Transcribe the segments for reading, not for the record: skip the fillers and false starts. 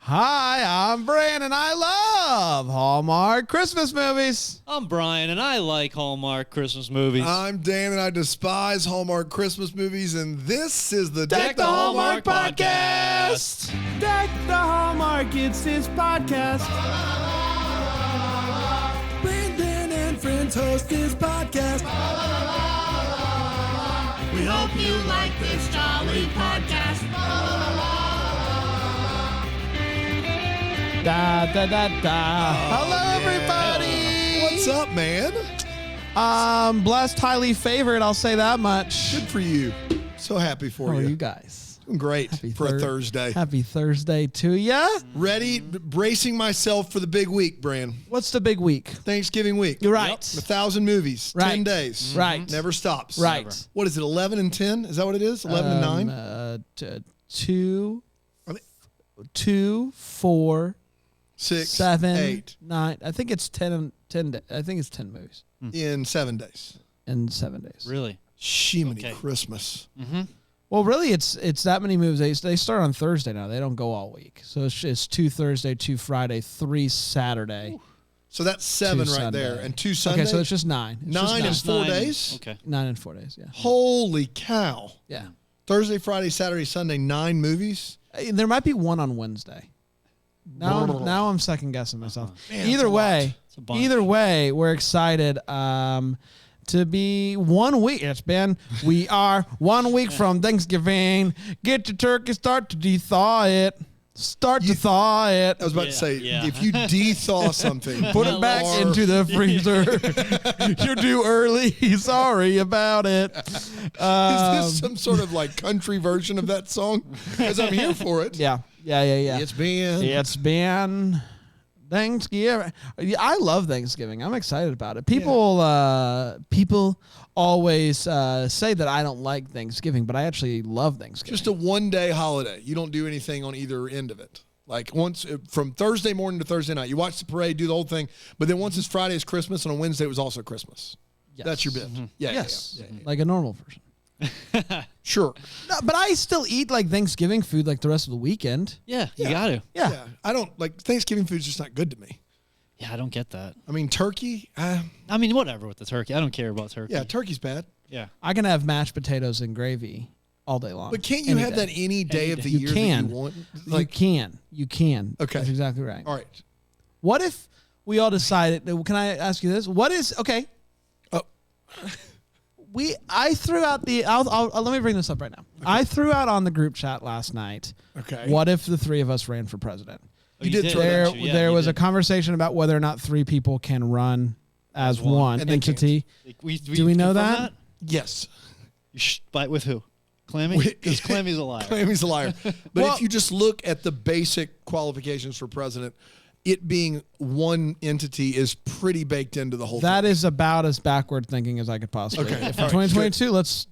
Hi, I'm Brandon. I love Hallmark Christmas movies. I'm Brian, and I like Hallmark Christmas movies. I'm Dan, and I despise Hallmark Christmas movies, and this is the Deck the Hallmark podcast. Deck the Hallmark, it's his podcast. Brandon and friends host this podcast. We hope you like this jolly podcast. Da, da, da, da. Hello, everybody. What's up, man? Blessed, highly favored, I'll say that much. Good for you. So happy for How are you. you guys? I'm great for a Thursday. Happy Thursday to ya. Ready, bracing myself for the big week, Brand. What's the big week? Thanksgiving week. You're right. 1,000 movies, Right. 10 days. Right. Never stops. Right. Never. What is it, 11 and 10? Is that what it is? 11 and 9? 2, 4, 6, 7, 8. 9. I think it's 10. I think it's 10 movies In 7 days. in 7 days. Really? Shiminy Okay. Christmas. Well, really, it's that many movies. They start on Thursday now. They don't go all week. So it's 2 Thursday, 2 Friday, 3 Saturday. So that's 7 2 right Sunday. there. And 2 Sunday. Okay, so it's just 9. It's just 9 and 4 9. days? Okay. 9 and 4 days. Yeah. Holy cow. Yeah. Thursday, Friday, Saturday, Sunday, 9 movies? There might be one on Wednesday. Now I'm second guessing myself. Man, Either that's a way, lot. It's a bunch. either way, we're excited to be 1 week. We are 1 week from Thanksgiving. Get your turkey, start to de-thaw it. Start to thaw it. I was about to say, if you de-thaw something, Put it back into the freezer. You're too early. Sorry about it. Is this some sort of like country version of that song? Because I'm here for it. Yeah. It's been Thanksgiving. I love Thanksgiving. I'm excited about it. People always say that I don't like Thanksgiving, but I actually love Thanksgiving. just a one-day holiday. You don't do anything on either end of it. Like once from Thursday morning to Thursday night, you watch the parade, do the whole thing. But then once it's Friday, it's Christmas, and on Wednesday it was also Christmas. Yes. That's your bit. Yeah, Yes, yeah. like a normal person. Sure. No, but I still eat like Thanksgiving food like the rest of the weekend. Yeah, you got to. Yeah. I don't like Thanksgiving food's just not good to me. Yeah, I don't get that. I mean, turkey. I mean, whatever with the turkey. I don't care about turkey. Yeah, turkey's bad. Yeah. I can have mashed potatoes and gravy all day long. But can't you Any have day. that any day of the You year can. that you want? You can. Okay. That's exactly right. All right. What if we all decided? Can I ask you this? What is okay? Oh. I threw out the. Let me bring this up right now. Okay. I threw out on the group chat last night. Okay. What if the three of us ran for president? You did throw There, that out. there was a conversation about whether or not 3 people can run as one And they entity. Do we know confirm that? Yes. Bite with who? Clammy? Because Clammy's a liar. Clammy's a liar. But Well- if you just look at the basic qualifications for president, it being one entity is pretty baked into the whole That thing. is about as backward thinking as I could possibly. Okay. If in All right. 2022, let's.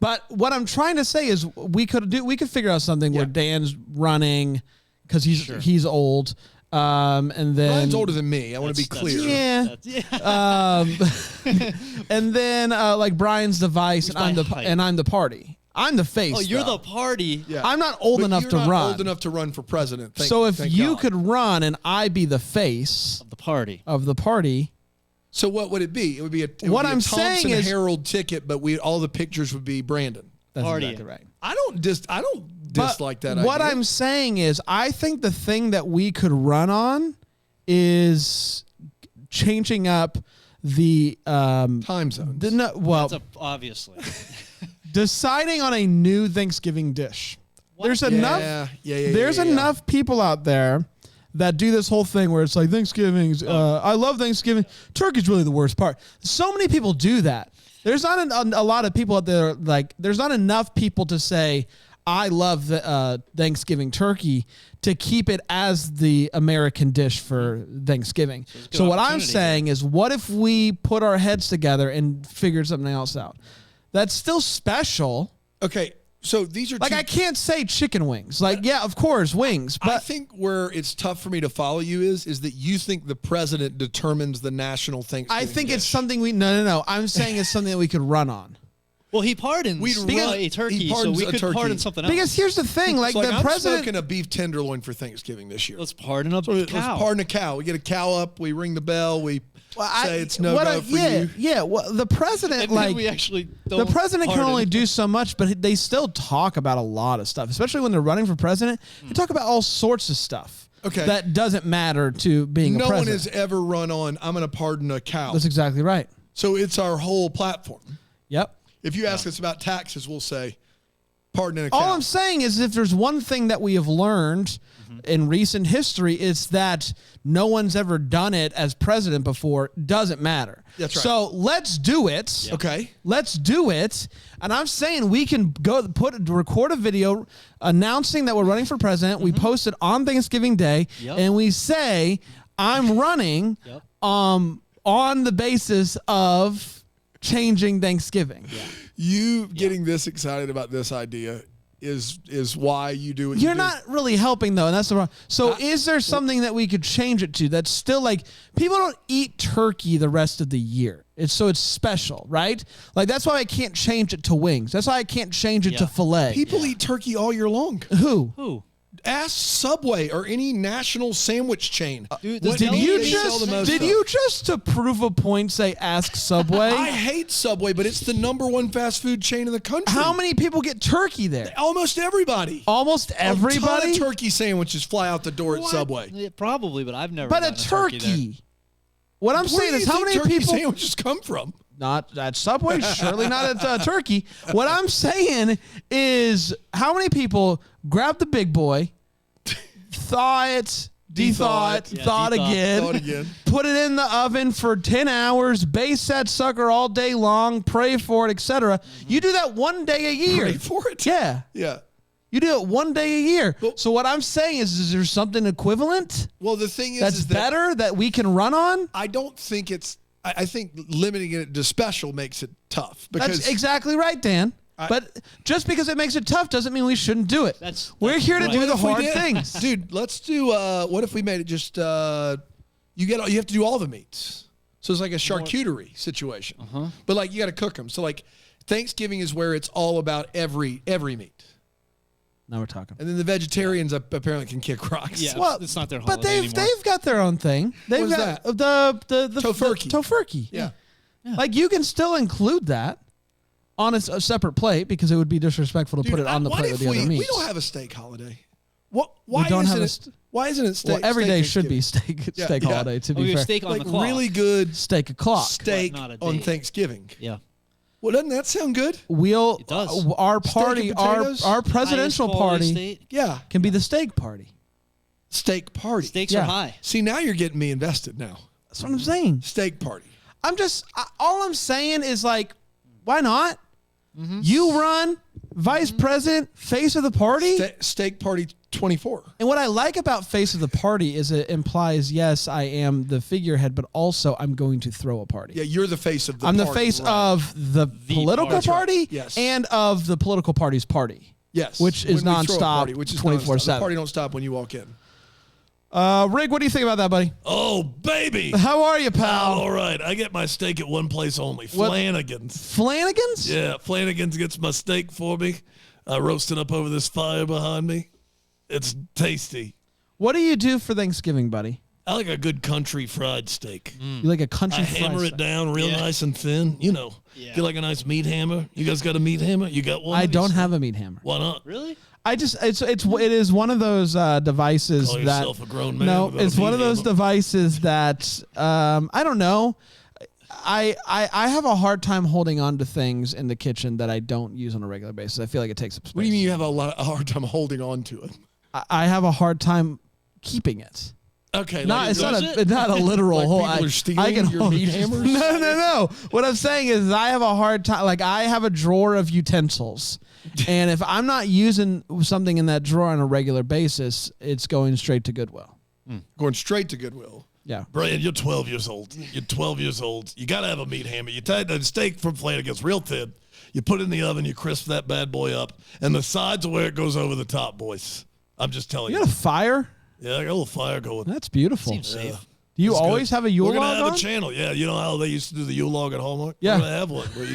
But what I'm trying to say is we could figure out something where Dan's running because he's old, and then Brian's older than me. I want to be clear. Yeah. And then like Brian's the vice, and I'm the party. I'm the face. Oh, you're though. the party. Yeah. I'm not old But you you're to not run. old enough to run for president. So if thank you God. could run and I be the face Of the party. of the party. So what would it be? It would be a What a I'm Thompson saying is- Herald ticket, but all the pictures would be Brandon. That's Party. exactly right. I don't dislike that What idea. I'm saying is, I think the thing that we could run on is changing up the time zones. Obviously. deciding on a new Thanksgiving dish. There's enough. There's enough people out there that do this whole thing where it's like Thanksgiving's. I love Thanksgiving. Turkey's really the worst part. So many people do that. There's not a lot of people out there. Like, there's not enough people to say I love Thanksgiving turkey to keep it as the American dish for Thanksgiving. So what I'm saying is, what if we put our heads together and figured something else out? That's still special. Okay, so these are Like, I can't say chicken wings. Like, yeah, of course, wings. But I think where it's tough for me to follow you is that you think the president determines the national Thanksgiving I think dish. it's something no. I'm saying it's something that we could run on. Well, he pardons a turkey, so we could pardon something else. Because here's the thing, like the I'm president smoking a beef tenderloin for Thanksgiving this year. Let's pardon a cow. Let's pardon a cow. We get a cow up, we ring the bell, we say it's no go for you. Yeah, well, the president, we actually don't the president can pardon. only do so much, but they still talk about a lot of stuff, especially when they're running for president. They talk about all sorts of stuff. Okay. That doesn't matter to being a president. No one has ever run on, I'm going to pardon a cow. That's exactly right. So it's our whole platform. Yep. If you ask us about taxes, we'll say, pardon a cow. All I'm saying is if there's one thing that we have learned in recent history, it's that no one's ever done it as president before. Doesn't matter. That's right. So let's do it. Yeah. Okay. Let's do it. And I'm saying we can record a video announcing that we're running for president. We post it on Thanksgiving Day, and we say, I'm running on the basis of changing Thanksgiving. Yeah. You getting this excited about this idea is why you do what You're you do. not really helping, though, and that's the wrong. So is there something that we could change it to that's still like people don't eat turkey the rest of the year? It's special, right? Like that's why I can't change it to wings. That's why I can't change it to filet. People eat turkey all year long. Who? Ask Subway or any national sandwich chain. Dude, Did you just to prove a point say ask Subway? I hate Subway, but it's the #1 fast food chain in the country. How many people get turkey there? Almost everybody. Almost everybody? A ton of turkey sandwiches fly out the door at Subway. Yeah, probably, but I've never. But a gotten turkey. What I'm saying is how many turkey people sandwiches come from? Not at Subway, surely not at Turkey. What I'm saying is how many people grab the big boy, thaw it, thaw it again, put it in the oven for 10 hours, base that sucker all day long, pray for it, etc. You do that one day a year. Pray for it? Yeah. Yeah. You do it one day a year. So what I'm saying is there something equivalent? Well, the thing is, that's better that we can run on? I don't think it's. I think limiting it to special makes it tough. Because that's exactly right, Dan. But just because it makes it tough doesn't mean we shouldn't do it. We're here to do the hard things. Dude, let's do what if we made it just you have to do all the meats. So it's like a charcuterie situation. But like you got to cook them. So like Thanksgiving is where it's all about every meat. Now we're talking. And then the vegetarians apparently can kick rocks. Yeah, well, it's not their holiday anymore. But they've got their own thing. They've got that? The tofurkey. Tofurkey. Yeah. Like you can still include that on a separate plate because it would be disrespectful to put it on the plate with the other meats. We don't have a steak holiday. Why isn't it steak? Well, every day should be steak holiday. To be fair, steak on like the clock. really good steak o'clock steak on Thanksgiving. Yeah. Well, doesn't that sound good? It does. Our party, our presidential party, can be the steak party. Steak party. Stakes are high. See, now you're getting me invested. Now that's what I'm saying. Steak party. All I'm saying is like, why not? You run vice president, face of the party. Steak party 24. And what I like about face of the party is it implies, yes, I am the figurehead, but also I'm going to throw a party. Yeah, you're the face of the party. I'm the face of the political party yes. and of the political party's party. Yes. Which is nonstop, 24/7. The party don't stop when you walk in. Rig, what do you think about that, buddy? Oh, baby. How are you, pal? All right. I get my steak at one place only, Flanagan's. Flanagan's? Yeah, Flanagan's gets my steak for me. I roast it up over this fire behind me. It's tasty. What do you do for Thanksgiving, buddy? I like a good country fried steak. You like a country fried steak? I hammer it down real nice and thin. You know, you like a nice meat hammer? You guys got a meat hammer? You got one? I don't have a meat hammer. Why not? Really? It is one of those devices Call that yourself a grown man. No, it's one of those devices that I don't know. I have a hard time holding on to things in the kitchen that I don't use on a regular basis. I feel like it takes up space. What do you mean you have a hard time holding on to it? I have a hard time keeping it. Okay, it's not a literal hole. People are stealing your meat hammers? No. What I'm saying is I have a hard time. Like I have a drawer of utensils, and if I'm not using something in that drawer on a regular basis, it's going straight to Goodwill. Going straight to Goodwill. Yeah. Brian, you're 12 years old. You're 12 years old. You got to have a meat hammer. You tie the steak from Flanagan's real thin. You put it in the oven. You crisp that bad boy up. And the sides are where it goes over the top, boys. I'm just telling you. You got a fire? Yeah, I got a little fire going. That's beautiful. Seems safe. Do you always have a Yule log We're going to have on? a channel. Yeah, you know how they used to do the Yule log at Hallmark? Yeah. We're going to have one where you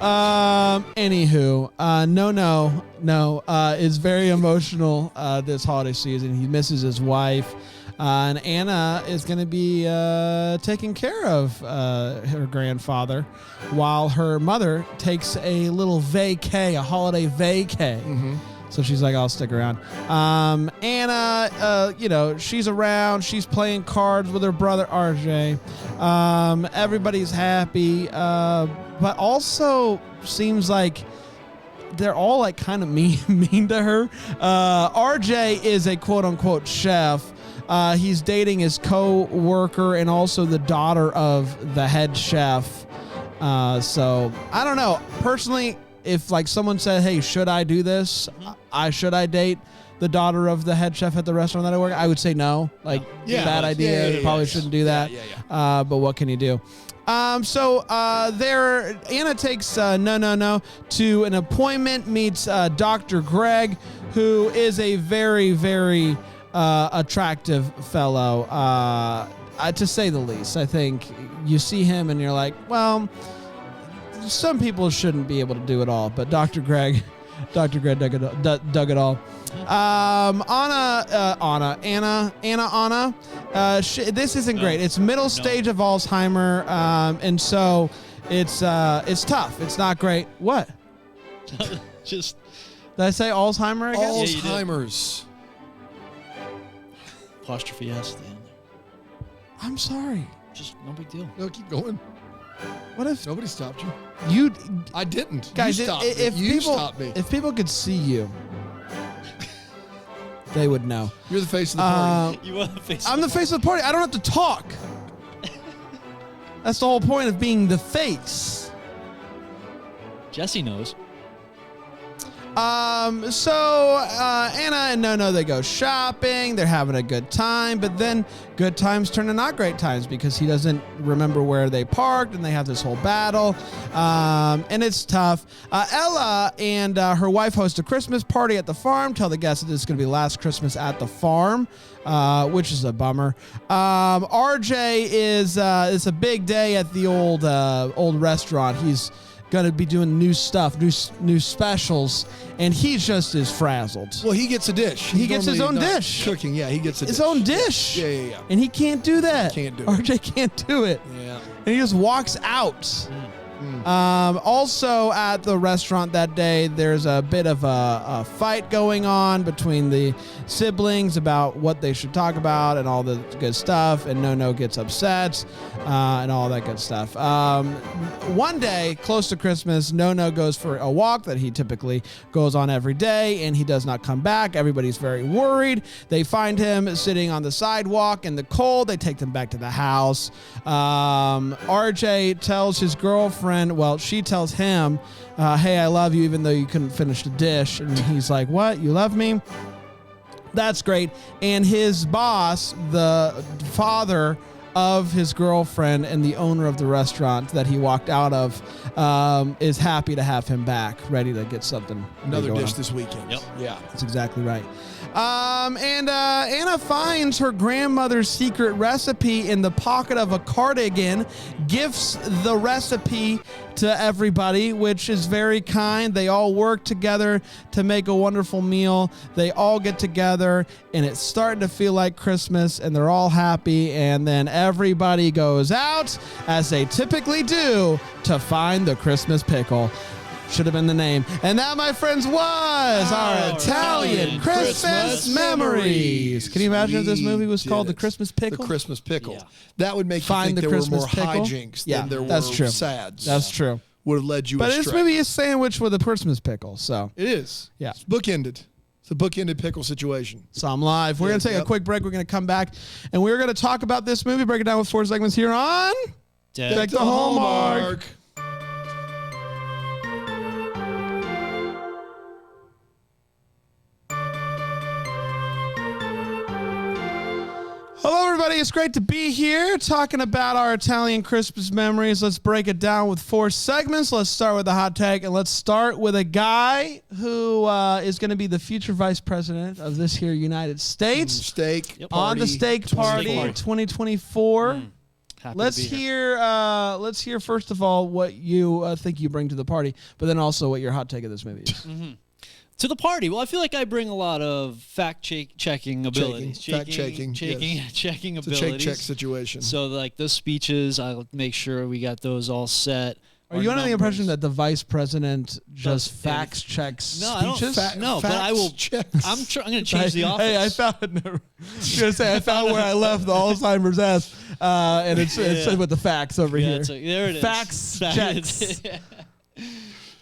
Anywho, no, is very emotional this holiday season. He misses his wife. And Anna is going to be taking care of her grandfather while her mother takes a little vacay, a holiday vacay. Mm-hmm. So she's like, I'll stick around. Anna, she's around. She's playing cards with her brother, RJ. Everybody's happy. But also seems like they're all like kind of mean to her. RJ is a quote unquote chef. He's dating his co-worker and also the daughter of the head chef. So I don't know. Personally, if like someone said, hey, should I do this? Should I date the daughter of the head chef at the restaurant that I work at? I would say no. Like, bad idea. Probably shouldn't do that. But what can you do? So Anna takes no to an appointment, meets Dr. Greg, who is a very, very attractive fellow, to say the least. I think you see him and you're like, well, some people shouldn't be able to do it all, but Dr. Greg dug it all. Anna. This isn't great. It's middle stage of Alzheimer, and so it's tough. It's not great. What? Just did I say Alzheimer again? Alzheimer's. Apostrophe S at the end. I'm sorry. Just no big deal. No, keep going. What if Nobody stopped you? I didn't. Guys, you stopped if me. You people, stopped me. If people could see you, they would know. You're the face of the party. You are the face. I'm the face of the party. I don't have to talk. That's the whole point of being the face. Jesse knows. So Anna and No, they go shopping. They're having a good time, but then good times turn to not great times because he doesn't remember where they parked, and they have this whole battle. And it's tough. Ella and her wife host a Christmas party at the farm. Tell the guests that it's going to be last Christmas at the farm, which is a bummer. RJ is it's a big day at the old restaurant. He's going to be doing new stuff, new specials, and he just is frazzled. Well, he gets a dish. He gets his own dish. Cooking, yeah, he gets his own dish. Yeah. And he can't do that. Can't do it. RJ can't do it. Yeah. And he just walks out. Also at the restaurant that day, there's a bit of a fight going on between the siblings about what they should talk about and all the good stuff, and No gets upset and all that good stuff. One day, close to Christmas, No goes for a walk that he typically goes on every day, and he does not come back. Everybody's very worried. They find him sitting on the sidewalk in the cold. They take him back to the house. RJ tells his girlfriend, well, she tells him, hey, I love you, even though you couldn't finish the dish. And he's like, what? You love me? That's great. And his boss, the father of his girlfriend and the owner of the restaurant that he walked out of, is happy to have him back, ready to get something. Another dish this weekend. Yep. Yeah. That's exactly right. And Anna finds her grandmother's secret recipe in the pocket of a cardigan, gifts the recipe to everybody, which is very kind. They all work together to make a wonderful meal. They all get together, and it's starting to feel like Christmas, and they're all happy, and then everybody goes out, as they typically do, to find the Christmas pickle. Should have been the name. And that, my friends, was our Italian Christmas Memories. Can you imagine if this movie was called The Christmas Pickle? The Christmas Pickle. Yeah. That would make Find you the think there were more Christmas pickle? hijinks Yeah, than there that's were true. sads. That's true. Would have led you But astray. this movie is sandwiched with a Christmas pickle, so It is. Yeah. It's bookended. It's a bookended pickle situation. so I'm live. We're going to take a quick break. We're going to come back, and we're going to talk about this movie, break it down with 4 segments here on Deck the Hallmark. Hello, everybody. It's great to be here talking about our Italian Christmas memories. Let's break it down with 4 segments. Let's start with the hot take, and let's start with a guy who is going to be the future vice president of this here United States. Steak Yep. party. On the steak party 2024. Happy Let's to be here. let's hear first of all what you think you bring to the party, but then also what your hot take of this movie is. To the party. Well, I feel like I bring a lot of fact-checking abilities. Fact-checking, yes. Checking It's a abilities. check situation. So, like, the speeches, I'll make sure we got those all set. Are you under the impression that the vice president just Does facts checks No, I don't- speeches? No, but I will. Checks. I'm going to change the office. Hey, I found. I was gonna say I found where I left the Alzheimer's S, and it's with the facts over Yeah, here. there it is. Facts checks.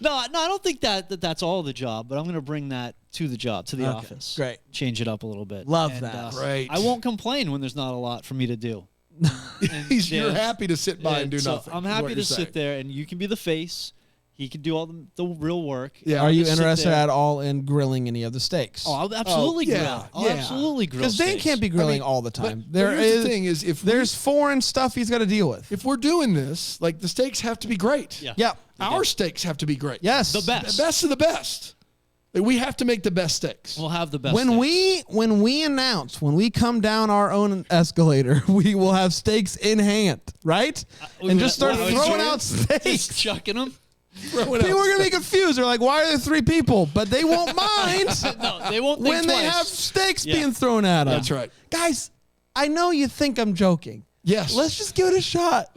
No, I don't think that's all the job, but I'm going to bring that to the job, to the Okay, office. great. Change it up a little bit. Love that. Great. I won't complain when there's not a lot for me to do. You're happy to sit by and do so nothing. I'm is happy what to you're sit saying. there, and you can be the face. He can do all the real work. Yeah. Are you Just sit interested there. at all in grilling any of the steaks? Oh, I'll absolutely yeah, grill. I'll yeah. absolutely grill. Because Dane steaks. can't be grilling mean, all the time. but here's the thing is if there's foreign stuff he's got to deal with. if we're doing this, like the steaks have to be great. Yeah. Yep. Our steaks have to be great. Yes. The best. The best of the best. Like, we have to make the best steaks. We'll have the best. When steaks. when we come down our own escalator, we will have steaks in hand, right? And just start throwing out steaks. Just chucking them. Throw it People out. are gonna be confused. They're like, "Why are there 3 people?" But they won't mind No, they won't think when twice. they have steaks Yeah. being thrown at them. That's right. Guys. I know you think I'm joking. Yes. Let's just give it a shot.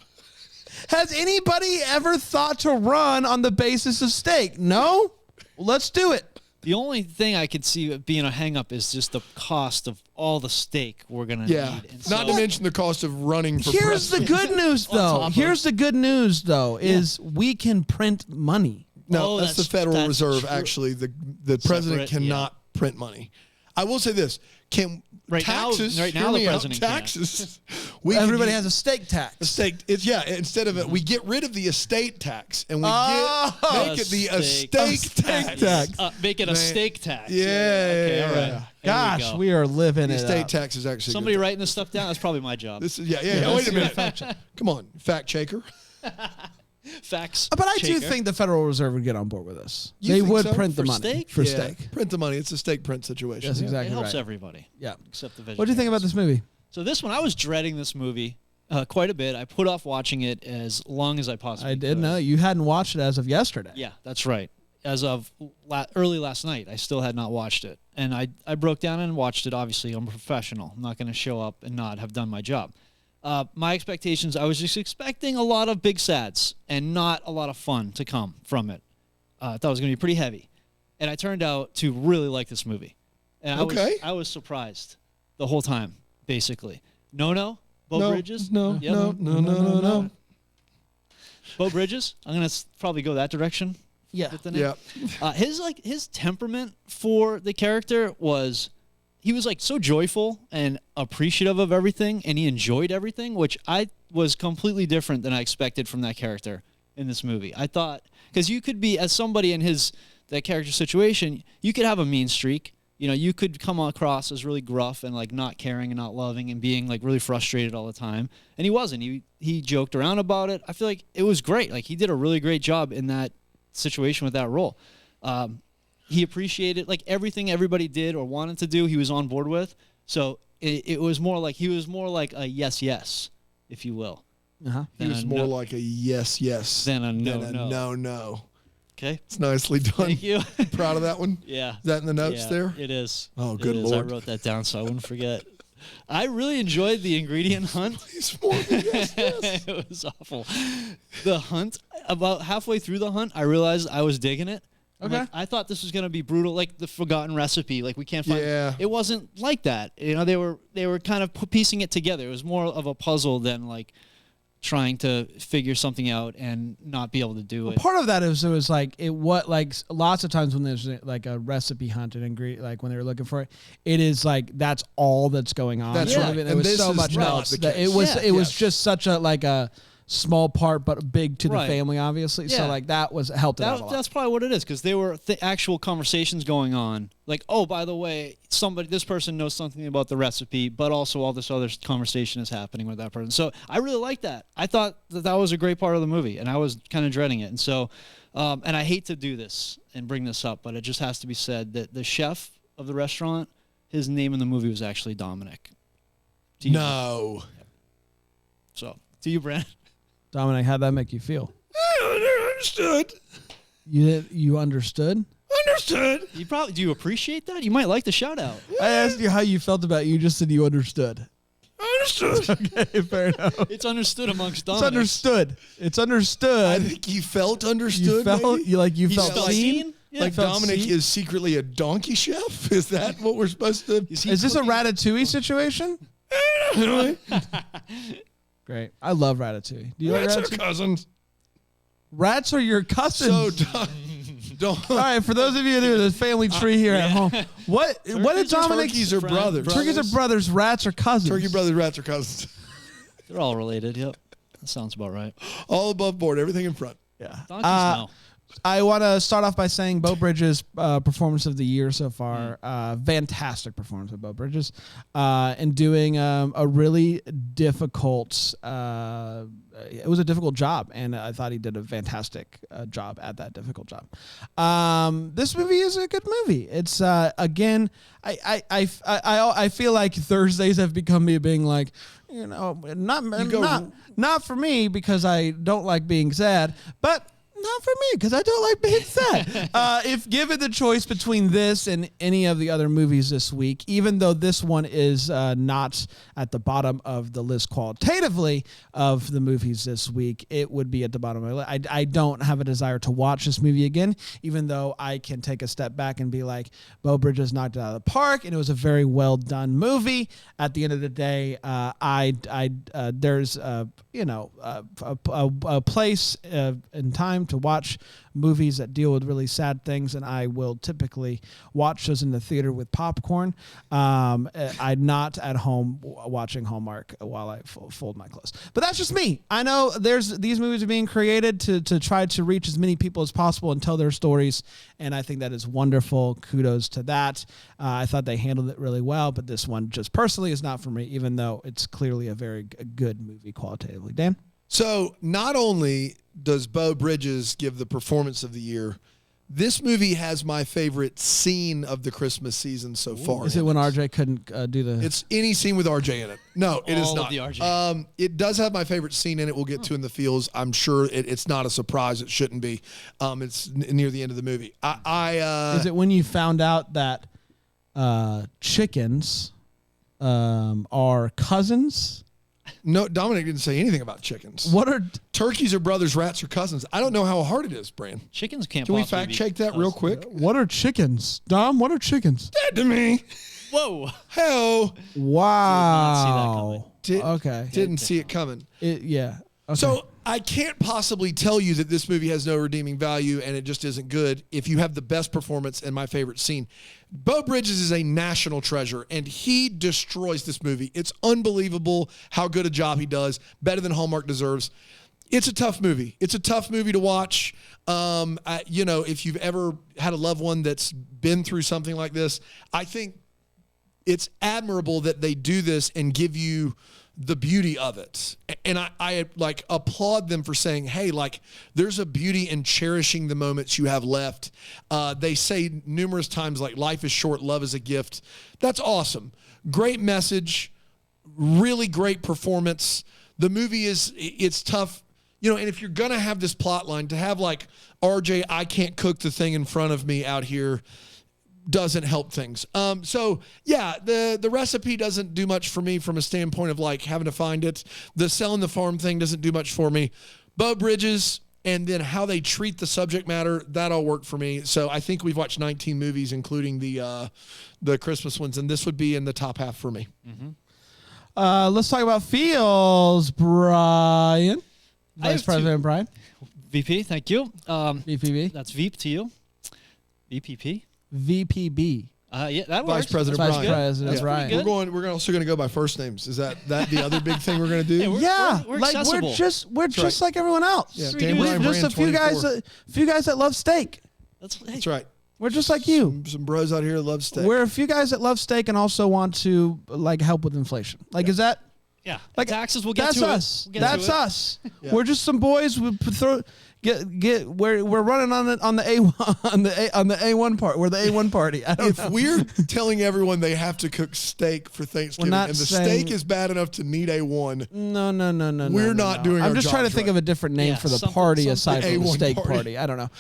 Has anybody ever thought to run on the basis of steak? No? Well, let's do it. The only thing I could see being a hang-up is just the cost of all the steak we're going to Yeah. need. And Not to so- mention the cost of running for Here's the president. good news, though. top of- Here's the good news, though, is we can print money. No, Oh, that's the that's- Federal that's Reserve. true. Actually, the president Separate, cannot print money. I will say this: can Right now- taxes? right now hear the me out, president can't. taxes. We could Everybody use has a steak tax. estate. It's instead of it, we get rid of the estate tax and we Oh. make it the Estate- estate tax. tax. Make it a Man. steak tax. Yeah, Okay, yeah, all right. yeah. There Gosh, go. we are living The it estate up. tax is actually Somebody good. writing this stuff down? That's probably my job. This is yeah. Wait a minute. Come on, fact checker. Facts. But I do Shaker. think the Federal Reserve would get on board with this. You They think would so? print the For money steak? for Yeah, steak. print the money. It's a steak print situation. That's Yeah. It exactly helps right. everybody. Yeah. Except the vegetarians. What do you think about this movie? So this one, I was dreading this movie quite a bit. I put off watching it as long as I possibly I could. did know you hadn't watched it as of yesterday. Yeah, that's right. As of early last night, I still had not watched it. And I broke down and watched it. Obviously, I'm a professional. I'm not going to show up and not have done my job. My expectations, I was just expecting a lot of big sads and not a lot of fun to come from it. I thought it was going to be pretty heavy. And I turned out to really like this movie. And Okay. I was surprised the whole time, basically. No. Bo No, Bridges? no, Yep. no. Bo Bridges? I'm going to probably go that direction. Yeah. With the name. Yeah. His temperament for the character was he was like so joyful and appreciative of everything, and he enjoyed everything, which I was completely different than I expected from that character in this movie. I thought because you could be as somebody in that character situation, you could have a mean streak. You know, you could come across as really gruff and like not caring and not loving and being like really frustrated all the time. And he wasn't. He joked around about it. I feel like it was great. Like he did a really great job in that situation with that role. He appreciated like everything everybody did or wanted to do. He was on board with. So it was more like he was more like a yes, if you will. Uh-huh. He was more like a yes than a no. no. Okay. It's nicely done. Thank you. Proud of that one. Yeah. Is that in the notes Yeah, there? It is. Oh, It good is. Lord. I wrote that down so I wouldn't forget. I really enjoyed the ingredient hunt. He's more than yes. It was awful. The hunt, about halfway through the hunt, I realized I was digging it. Okay. Like, I thought this was going to be brutal, like the forgotten recipe. Like we can't find. Yeah. It wasn't like that. You know, they were kind of piecing it together. It was more of a puzzle than like trying to figure something out and not be able to do it. Part of that is it was like lots of times when there's like a recipe hunt and ingredient, like when they're looking for it, it is like that's all that's going on. That's You know right. what I mean? And There was this so is much not else the that case. it was. Yeah. It was Yes. just such a small part, but big to the Right. family, obviously. So Yeah. like that was helped it out a lot. That's probably what it is because there were actual conversations going on. Like, oh, by the way, this person knows something about the recipe, but also all this other conversation is happening with that person. So I really liked that. I thought that was a great part of the movie, and I was kind of dreading it. And so, and I hate to do this and bring this up, but it just has to be said that the chef of the restaurant, his name in the movie was actually Dominic. No. So To you, Brent. Dominic, how'd that make you feel? I understood. You understood? Understood. Do you appreciate that? You might like the shout out. I asked you how you felt about it. You just said you understood. Understood. Okay, fair enough. It's understood amongst It's Dominics. understood. It's understood. I think you felt understood. You felt maybe? you He's felt felt seen. seen? Yeah. Like felt Dominic seen? is secretly a donkey chef? Is that what we're supposed to? Is he Is this a cooking? Ratatouille situation? Great. I love Ratatouille. Do you like Rats are Ratatouille? cousins. Rats are your cousins. So don't. All right, for those of you who do the family tree here at home, what did Dominic? Turkeys are brothers. Turkeys are brothers. Rats are cousins. Turkey brothers, rats are cousins. They're all related. Yep. That sounds about right. All above board, everything in front. Yeah. Donkeys now. I want to start off by saying Bo Bridges' performance of the year so far. Fantastic performance of Bo Bridges, and doing a really difficult. It was a difficult job, and I thought he did a fantastic job at that difficult job. This movie is a good movie. It's again, I feel like Thursdays have become me being like, not for me because I don't like being sad, but. Not for me, because I don't like being sad. If given the choice between this and any of the other movies this week, even though this one is not at the bottom of the list qualitatively of the movies this week, it would be at the bottom of my list. I don't have a desire to watch this movie again, even though I can take a step back and be like, Bo Bridges knocked it out of the park, and it was a very well done movie. At the end of the day, there's a place in time to watch movies that deal with really sad things, and I will typically watch those in the theater with popcorn. I'm not at home watching Hallmark while I fold my clothes. But that's just me. I know these movies are being created to try to reach as many people as possible and tell their stories, and I think that is wonderful. Kudos to that. I thought they handled it really well, but this one just personally is not for me, even though it's clearly a very good movie qualitatively. Dan? So not only does Bo Bridges give the performance of the year, this movie has my favorite scene of the Christmas season so far. Is it when RJ couldn't do the... It's any scene with RJ in it. No, it is All not. of the RJ. It does have my favorite scene in it. We'll get to in the fields. I'm sure it's not a surprise. It shouldn't be. It's near the end of the movie. Is it when you found out that chickens are cousins? No, Dominic didn't say anything about chickens. What are... Turkeys are brothers, rats are cousins. I don't know how hard it is, Bran. Chickens can't. Can we possibly fact be check that real cousins. quick? What are chickens? Dom, what are chickens? Dead to me. Whoa! Hell. Wow. Okay. Didn't see it coming. Yeah. Okay. So I can't possibly tell you that this movie has no redeeming value and it just isn't good if you have the best performance and my favorite scene. Bo Bridges is a national treasure, and he destroys this movie. It's unbelievable how good a job he does, better than Hallmark deserves. It's a tough movie. It's a tough movie to watch. If you've ever had a loved one that's been through something like this, I think it's admirable that they do this and give you the beauty of it. And I like applaud them for saying, hey, like there's a beauty in cherishing the moments you have left. They say numerous times, like life is short, love is a gift. That's awesome. Great message, really great performance. The movie it's tough, and if you're going to have this plot line, to have like RJ, I can't cook the thing in front of me out here, doesn't help things. The recipe doesn't do much for me from a standpoint of like having to find it. The selling the farm thing doesn't do much for me. Bo Bridges and then how they treat the subject matter, that all worked for me. So I think we've watched 19 movies, including the Christmas ones, and this would be in the top half for me. Mm-hmm. Let's talk about feels, Brian. Vice President Brian. VP, thank you. VPB. That's Veep to you. VPP. VPB. Yeah, that works. Vice President Vice Brian. President That's Brian. pretty good. We're also going to go by first names. Is that the other big thing we're going to do? Yeah, We're we're accessible. just like everyone else. Yeah, Sweet Dan dude. Brian We're just Brand a few 24. guys that love steak. That's right. We're just like you. Some bros out here love steak. We're a few guys that love steak and also want to like help with inflation. Is that Yeah. Like taxes, we'll get that's to us. it. That's us. We're just some boys. We we're running on the A1 on the A1 part. We're the A1 party. I don't know. We're telling everyone they have to cook steak for Thanksgiving, and the steak is bad enough to need A1. No. We're not doing. I'm just trying to think of a different name for the party aside from the A1 steak party. I don't know.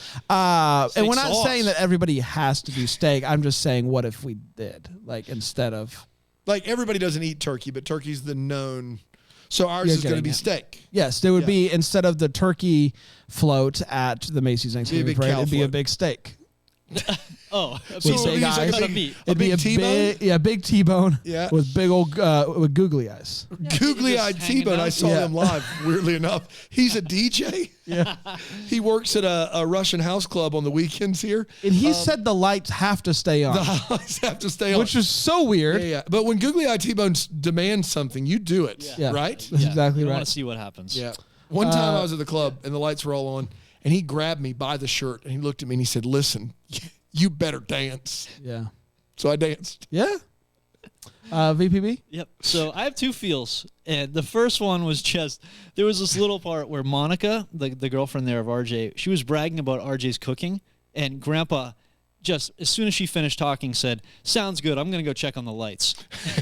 And we're not saying that everybody has to do steak. I'm just saying, what if we did, like, instead of. Like, everybody doesn't eat turkey, but turkey's the known. So ours is going to be steak. Yes, there would be, instead of the turkey float at the Macy's Thanksgiving Parade, it'd be a big steak. Oh, so it'd be a T-bone? Big T-bone with big old, with googly eyes. Googly-eyed T-bone. I saw them live, weirdly enough. He's a DJ. Yeah. He works at a Russian house club on the weekends here. And he said the lights have to stay on. The lights have to stay on. Which is so weird. Yeah. But when googly-eyed T-bone demands something, you do it, right? That's exactly right. I want to see what happens. Yeah. One time I was at the club, and the lights were all on, and he grabbed me by the shirt, and he looked at me, and he said, listen, you better dance. Yeah. So I danced. Yeah. VPB? Yep. So I have two feels. And the first one was just, there was this little part where Monica, the girlfriend there of RJ, she was bragging about RJ's cooking. And Grandpa, just as soon as she finished talking, said, sounds good. I'm going to go check on the lights.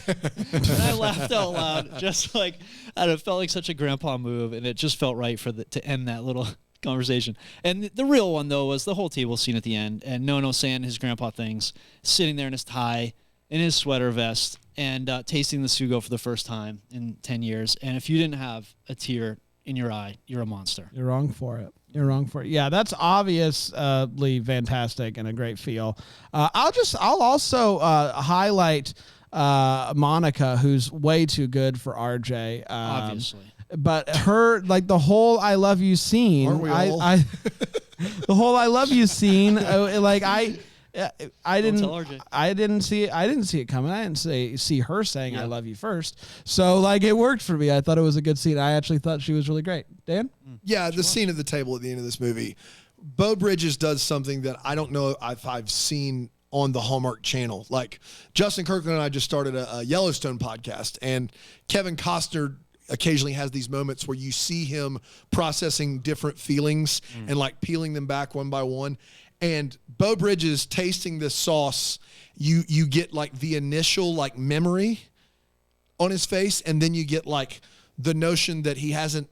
And I laughed out loud. Just like, and it felt like such a Grandpa move. And it just felt right to end that little conversation. And the real one, though, was the whole table scene at the end. And Nono saying his grandpa things, sitting there in his tie, in his sweater vest, and tasting the sugo for the first time in 10 years. And if you didn't have a tear in your eye, you're a monster. You're wrong for it. Yeah, that's obviously fantastic and a great feel. I'll also highlight Monica, who's way too good for RJ. Obviously. But her, like, the whole "I love you" scene, Aren't we all? the whole "I love you" scene, like I didn't see it coming. I didn't see her saying "I love you" first. So, like, it worked for me. I thought it was a good scene. I actually thought she was really great. Dan? Yeah, the scene at the table at the end of this movie. Bo Bridges does something that I don't know if I've seen on the Hallmark channel. Like, Justin Kirkland and I just started a Yellowstone podcast, and Kevin Costner occasionally has these moments where you see him processing different feelings and, like, peeling them back one by one. And Bo Bridges tasting this sauce, you get, like, the initial, like, memory on his face, and then you get, like, the notion that he hasn't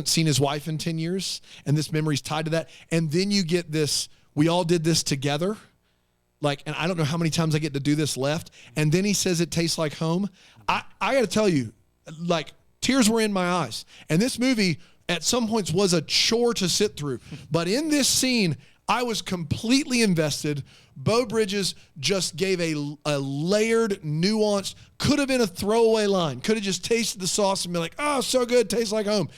seen his wife in 10 years, and this memory's tied to that. And then you get this, we all did this together. Like, and I don't know how many times I get to do this left. And then he says it tastes like home. I got to tell you, like, tears were in my eyes. And this movie at some points was a chore to sit through. But in this scene, I was completely invested. Bo Bridges just gave a layered, nuanced, could have been a throwaway line. Could have just tasted the sauce and been like, oh, so good, tastes like home.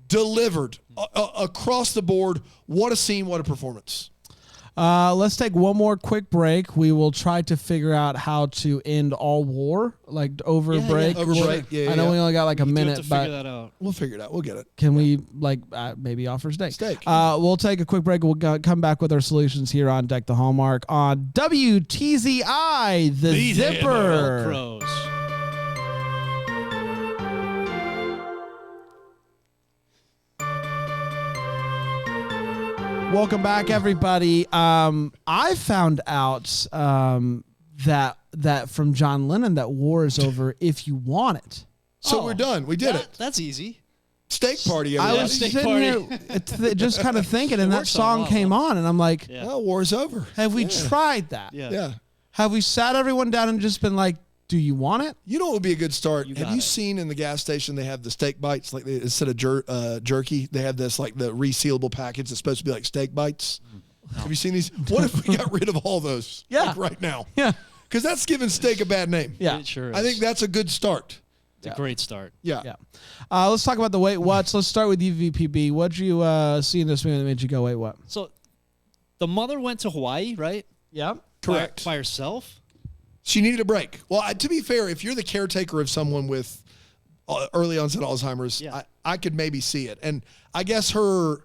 Delivered across the board. What a scene, what a performance. Let's take one more quick break. We will try to figure out how to end all war, like over break. Over break. Yeah, I know we only got like a minute, but figure that out. We'll figure it out. We'll get it. Can we maybe offer steak? Steak. We'll take a quick break. We'll come back with our solutions here on Deck the Hallmark on WTZI, the Zipper. Crows. Welcome back, everybody. I found out that from John Lennon that war is over if you want it. So we're done. We did it. That's easy. Steak party. I was steak sitting here just kind of thinking, and that song came on, and I'm like, Oh, war's over. have we tried that? Yeah. Have we sat everyone down and just been like, do you want it? You know what would be a good start? Have you it. seen in the gas station they have the steak bites, like instead of jerky, they have this, like, the resealable package that's supposed to be like steak bites? No. Have you seen these? What if we got rid of all those? Yeah. Like right now. Yeah. Because that's giving steak a bad name. Yeah. It sure is. I think that's a good start. It's a great start. Yeah. Yeah. Let's talk about the wait what's. Let's start with you, VPB. What'd you see in this movie that made you go, wait, what? So the mother went to Hawaii, right? Yeah. Correct. By herself? She needed a break. Well, to be fair, if you're the caretaker of someone with early onset Alzheimer's, I could maybe see it. And I guess her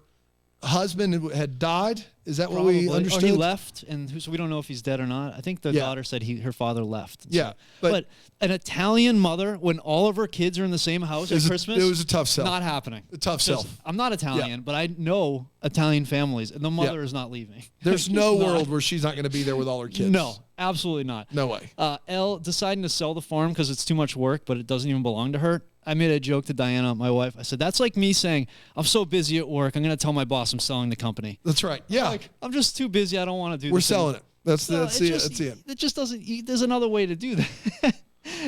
husband had died. Is that Probably. what we understood? Or he left, so we don't know if he's dead or not. I think the daughter said her father left. Yeah, so, but but an Italian mother, when all of her kids are in the same house at Christmas, it was a tough sell. Not happening. A tough sell. I'm not Italian, but I know Italian families, and the mother is not leaving. There's no world where she's not going to be there with all her kids. No, absolutely not. No way. Elle deciding to sell the farm because it's too much work, but it doesn't even belong to her. I made a joke to Diana, my wife. I said, that's like me saying, I'm so busy at work, I'm going to tell my boss I'm selling the company. That's right. Yeah. Like, I'm just too busy. I don't want to do this. We're selling it. That's the end. It just doesn't, there's another way to do that.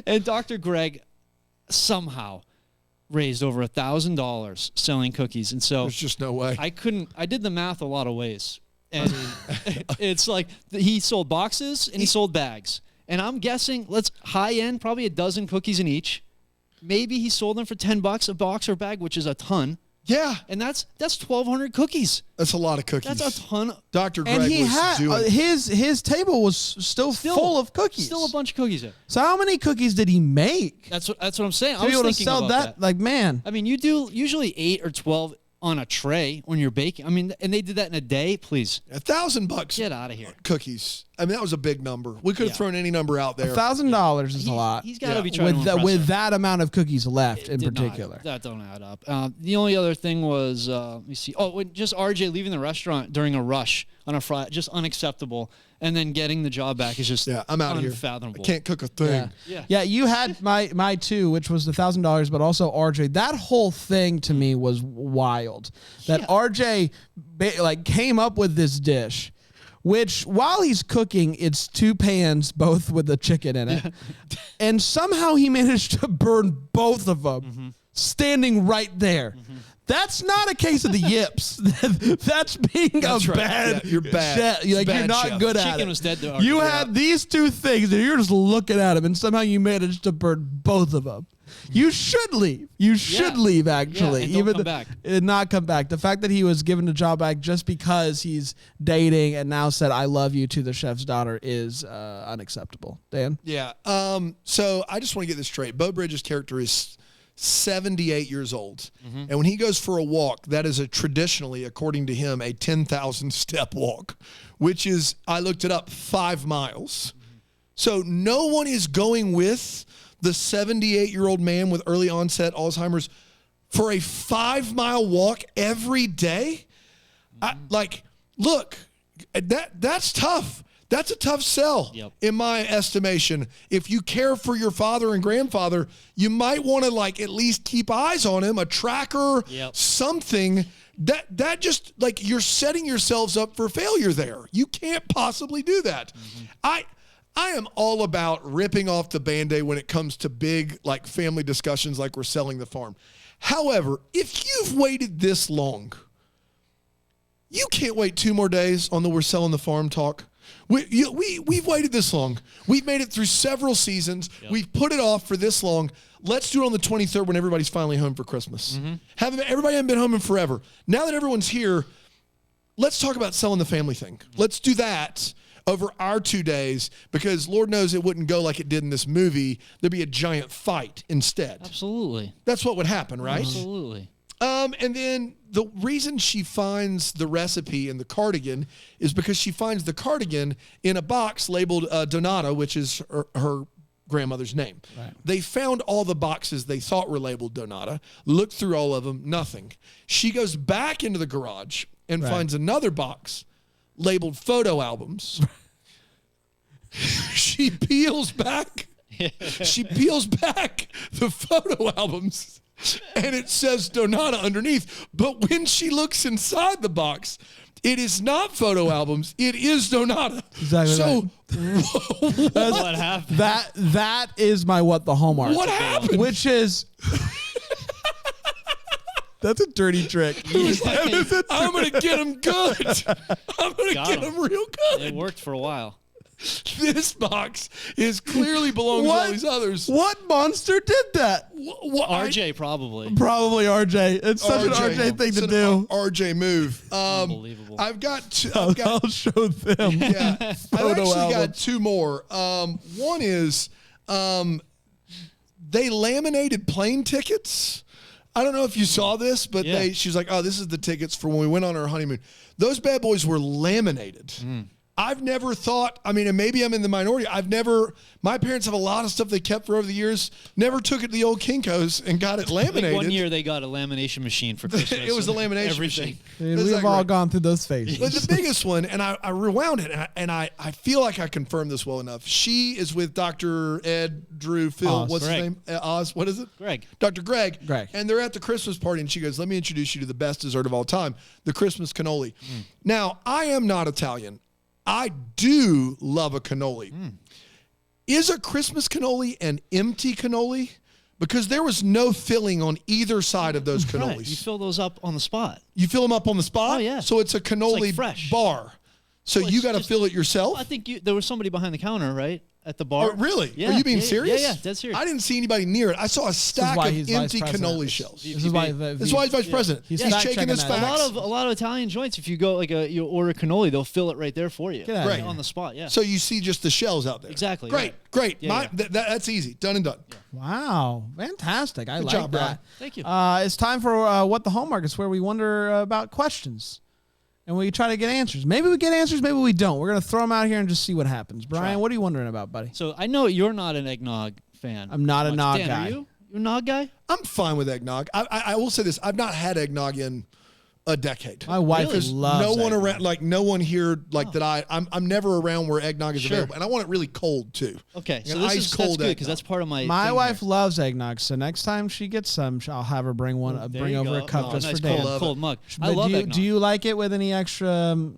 And Dr. Greg somehow raised over $1,000 selling cookies. And so there's just no way. I did the math a lot of ways. And it's like he sold boxes and he sold bags. And I'm guessing, high end, probably a dozen cookies in each. Maybe he sold them for $10 a box or bag, which is a ton. Yeah. And that's 1,200 cookies. That's a lot of cookies. That's a ton. Dr. Greg And he was had doing his table was still full of cookies. Still a bunch of cookies there. So how many cookies did he make? That's what I'm saying. To I be was able to thinking sell about that. like, man. I mean, you do usually 8 or 12 on a tray when you're baking. I mean, and they did that in a day. Please $1,000. get out of here. Cookies. I mean, that was a big number. We could have thrown any number out there. $1,000 is a lot. He's got to be trying to with that amount of cookies left in particular. That don't add up. The only other thing was, let me see. Oh, just RJ leaving the restaurant during a rush on a Friday, just unacceptable. And then getting the job back is just I'm out of here. unfathomable. I can't cook a thing. Yeah, you had my two, which was the $1,000, but also RJ. That whole thing to me was wild. That RJ came up with this dish, which while he's cooking, it's 2 pans, both with the chicken in it, and somehow he managed to burn both of them, standing right there. That's not a case of the yips. That's being That's a right. bad. Yeah, you're bad. Chef. You're Bad not chef. good at Chicken it. was dead to You RJ. had these two things, and you're just looking at them, and somehow you managed to burn both of them. You should leave. You should leave, actually. and don't come back. Not come back. The fact that he was given the job back just because he's dating and now said "I love you" to the chef's daughter is unacceptable. Dan? Yeah. So I just want to get this straight. Bo Bridges' character is 78 years old. And when he goes for a walk, that is traditionally, according to him, a 10,000 step walk, which is, I looked it up, 5 miles. So no one is going with the 78-year-old man with early onset Alzheimer's for a 5-mile walk every day. Look, that's tough. That's a tough sell, in my estimation. If you care for your father and grandfather, you might want to at least keep eyes on him, a tracker, something. That just you're setting yourselves up for failure there. You can't possibly do that. I am all about ripping off the Band-Aid when it comes to big family discussions like we're selling the farm. However, if you've waited this long, you can't wait 2 more days on the we're selling the farm talk. We've waited this long. We've made it through several seasons. We've put it off for this long. Let's do it on the 23rd when everybody's finally home for Christmas. Everybody hasn't been home in forever. Now that everyone's here, let's talk about selling the family thing. Let's do that over our 2 days, because Lord knows it wouldn't go like it did in this movie. There'd be a giant fight instead. Absolutely. That's what would happen, right? Absolutely. And then the reason she finds the recipe in the cardigan is because she finds the cardigan in a box labeled Donata, which is her grandmother's name. Right. They found all the boxes they thought were labeled Donata, looked through all of them, nothing. She goes back into the garage and finds another box labeled photo albums. She peels back the photo albums, and it says Donata underneath. But when she looks inside the box, it is not photo albums. It is Donata. Exactly. So That's what happened. That is my what the Hallmark. What happened? Which is that's a dirty trick. I'm going to get him good. I'm going to get him real good. It worked for a while. This box is clearly belongs to all these others. What monster did that? RJ probably. Probably RJ. It's such an RJ thing to do. RJ move. Unbelievable. I've got. I'll show them. Yeah, I've actually got 2 more. One is they laminated plane tickets. I don't know if you saw this, but she's like, oh, this is the tickets for when we went on our honeymoon. Those bad boys were laminated. I've never thought, I mean, and maybe I'm in the minority. My parents have a lot of stuff they kept for over the years. Never took it to the old Kinko's and got it laminated. One year they got a lamination machine for Christmas. It was the lamination machine. We've all gone through those phases. But the biggest one, and I rewound it, and I feel like I confirmed this well enough. She is with Dr. Ed, Drew, Phil, Oz. what's Greg. his name? Oz, what is it? Greg. Dr. Greg. Greg. And they're at the Christmas party, and she goes, let me introduce you to the best dessert of all time, the Christmas cannoli. Now, I am not Italian. I do love a cannoli. Is a Christmas cannoli an empty cannoli? Because there was no filling on either side of those cannolis. Right. You fill those up on the spot. You fill them up on the spot? Oh, yeah. So it's a cannoli It's like fresh. bar. So Well, you it's got to just- fill it yourself? I think there was somebody behind the counter, right? At the bar. Oh, really? Yeah. Are you being Yeah, serious? Yeah, dead serious. I didn't see anybody near it. I saw a stack why of he's vice empty president. cannoli shells. This is why That's why he's vice president. He's He's fact checking checking his that. facts. a lot of Italian joints, if you go you order cannoli, they'll fill it right there for you. Get out of Right. here. On the spot, yeah. So you see just the shells out there. Exactly, Great, right. great. Yeah, yeah. That's easy. Done and done. Wow, fantastic! I Good like job, Brian. that. Thank you. It's time for What the Hallmark. It's where we wonder about questions, and we try to get answers. Maybe we get answers, maybe we don't. We're gonna throw them out here and just see what happens. Brian, what are you wondering about, buddy? So I know you're not an eggnog fan. I'm not a much. nog Dan, guy. Are you? You a nog guy? I'm fine with eggnog. I will say this. I've not had eggnog in a decade. My wife Really? loves no one eggnog. around, like no one here, like that. I'm never around where eggnog is Sure. available, and I want it really cold too. Okay, Like so an this ice is cold that's good because eggnog. that's part of my. My thing wife here. loves eggnog, so next time she gets some, I'll have her bring one. There Bring you over go. a cup Oh, just nice for Dan. cold mug. I But love do you, eggnog. do you like it with any extra? I'm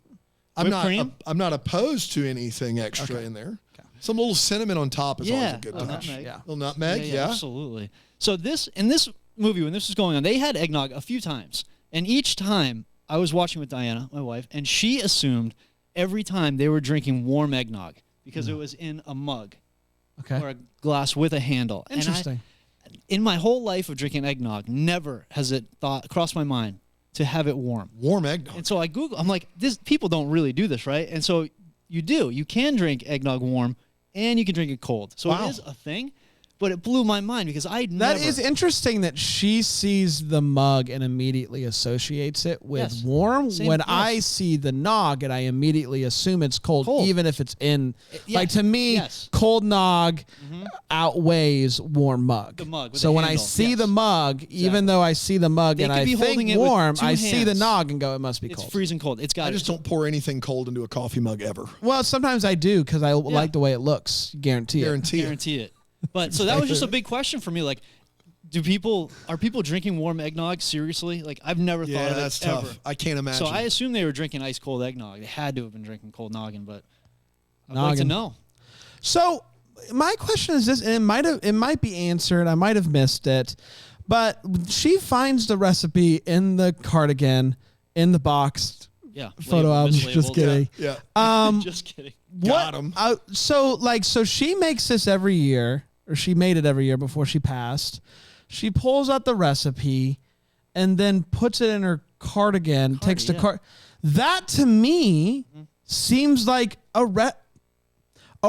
Whipped not. cream? I'm not opposed to anything extra in there. Some little cinnamon on top is always Yeah. a good Oh, touch. nutmeg. Yeah. Little nutmeg, yeah. absolutely. So in this movie, when this was going on, they had eggnog a few times, and each time I was watching with Diana, my wife, and she assumed every time they were drinking warm eggnog because it was in a mug Okay. or a glass with a handle. And Interesting. in my whole life of drinking eggnog, never has it crossed my mind to have it warm. Warm eggnog. And so I Google. I'm like, people don't really do this, right? And so you do. You can drink eggnog warm, and you can drink it cold. So Wow. it is a thing. But it blew my mind because I That never. is interesting that she sees the mug and immediately associates it with Yes. warm. Same- When yes. I see the nog and I immediately assume it's cold, Cold. even if it's in. yeah, Like to me, yes. cold nog outweighs warm mug. The mug with so the when I handle, see yes. the mug, even though I see the mug They and could I be holding think it with warm, two I see the hands. nog and go, it must be It's cold. freezing cold. It's got. I just don't pour anything cold into a coffee mug ever. Well, sometimes I do because I like the way it looks. Guarantee it. Guarantee it. guarantee it. But so that was just a big question for me. Like, are people drinking warm eggnog seriously? Like, I've never thought Yeah, of it that's ever. tough. I can't imagine. So I assume they were drinking ice cold eggnog. They had to have been drinking cold noggin, but I'd like to Noggin. know. So my question is this, and it might be answered. I might have missed it, but she finds the recipe in the cardigan in the box Yeah. photo album. Just mislabeled. kidding. yeah. Just kidding. Got 'em. So she makes this every year, or she made it every year before she passed. She pulls out the recipe and then puts it in her cardigan. Takes the yeah. That to me seems like a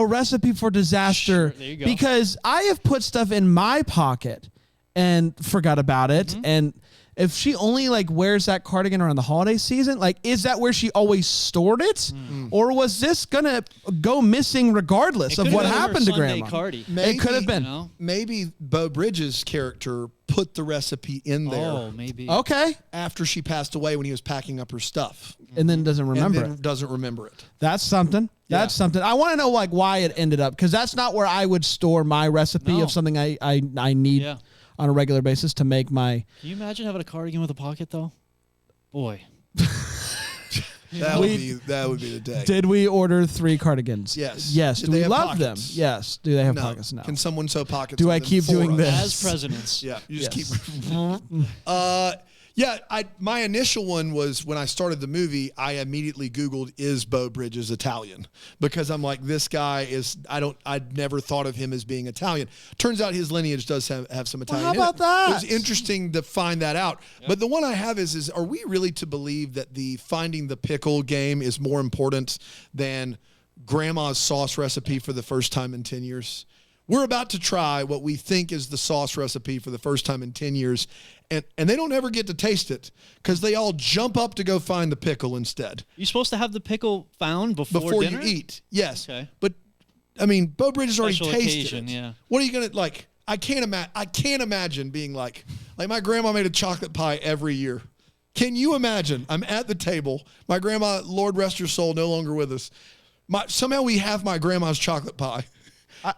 recipe for disaster. Sure, there you go. Because I have put stuff in my pocket and forgot about it. Mm-hmm. And if she only wears that cardigan around the holiday season, is that where she always stored it? Or was this gonna go missing regardless It of could've what been her happened to Sunday Grandma? Cardi. It could have been. You know? Maybe Bo Bridges' character put the recipe in there Oh, maybe. Okay. after she passed away when he was packing up her stuff. And then doesn't remember and then it. doesn't remember it. That's something. That's something. I want to know why it ended up, because that's not where I would store my recipe No. of something I need Yeah. on a regular basis to make my. Can you imagine having a cardigan with a pocket though? Boy. That would be the day. Did we order 3 cardigans? Yes. Yes. Did Do they we have love pockets? them? Yes. Do they have No. pockets now? Can someone sew pockets? Do on I them keep for doing us? this? As presidents. Yeah, you just Yes. keep. My initial one was when I started the movie, I immediately Googled, is Bo Bridges Italian? Because I'm like, this guy is, I'd never thought of him as being Italian. Turns out his lineage does have some Italian how in it. about that? It was interesting to find that out. But the one I have is are we really to believe that the finding the pickle game is more important than grandma's sauce recipe for the first time in 10 years? We're about to try what we think is the sauce recipe for the first time in 10 years. and they don't ever get to taste it because they all jump up to go find the pickle instead. You're supposed to have the pickle found before dinner? You eat. Yes. Okay. But I mean, Bo Bridges already Special tasted occasion, it. yeah. What are you gonna like? I can't imagine being like my grandma made a chocolate pie every year. Can you imagine? I'm at the table. My grandma, Lord rest her soul, no longer with us. Somehow we have my grandma's chocolate pie.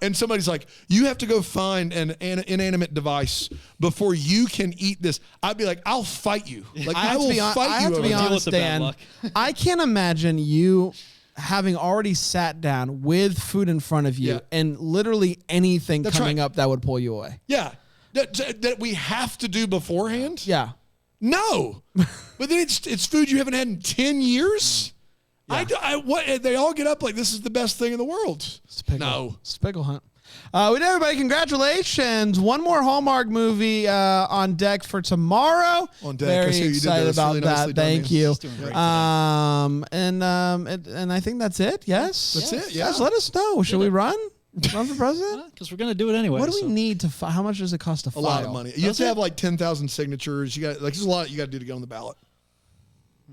And somebody's like, you have to go find an inanimate device before you can eat this. I'd be like, I'll fight you. Like, I will fight you. I have to be over honest, Deal with the bad Dan. luck. I can't imagine you having already sat down with food in front of you Yeah. and literally anything That's coming right. up that would pull you away. Yeah. That we have to do beforehand? Yeah. No. But then it's food you haven't had in 10 years? What? They all get up like this is the best thing in the world. No. It's a pickle hunt. We did, everybody. Congratulations. One more Hallmark movie on deck for tomorrow. On deck. I Very see what you did excited there. That's about really that. nicely done, Thank man. you. He's doing great And I think that's it. Yes. That's it, yeah. Guys, let us know. Should we run? Run for president? Because we're going to do it anyway. What do we so. need to file? How much does it cost to A file? lot of money. You have to have like 10,000 signatures. You got there's a lot you got to do to get on the ballot.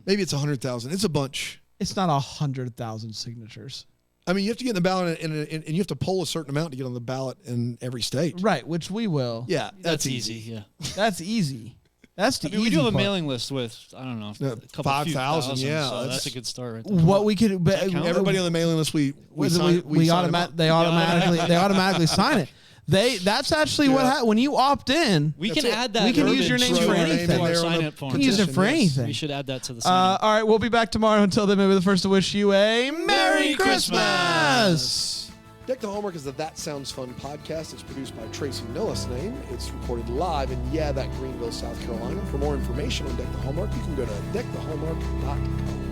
Maybe it's 100,000. It's a bunch. It's not 100,000 signatures. I mean, you have to get in the ballot and you have to poll a certain amount to get on the ballot in every state. Right, which we will. Yeah, That's easy. Yeah. That's easy. That's the I mean, we easy do have a part. mailing list with, I don't know, Yeah, a couple 5,000, 5,000. yeah, So that's- that's a good start right there. What we could that count? Everybody on the mailing list, we they automatically sign it. That's actually what happens when you opt in. We That's can it. add that. We can use your verbiage name to for our- anything. to our There on the sign-up form. You can use it for Petition, yes. anything. We should add that to the sign-up. All right, we'll be back tomorrow. Until then, maybe the first to wish you a Merry Christmas. Christmas. Deck the Hallmark is the That Sounds Fun podcast. It's produced by Tracy Nillis-Name. It's recorded live in Greenville, South Carolina. For more information on Deck the Hallmark, you can go to deckthehallmark.com.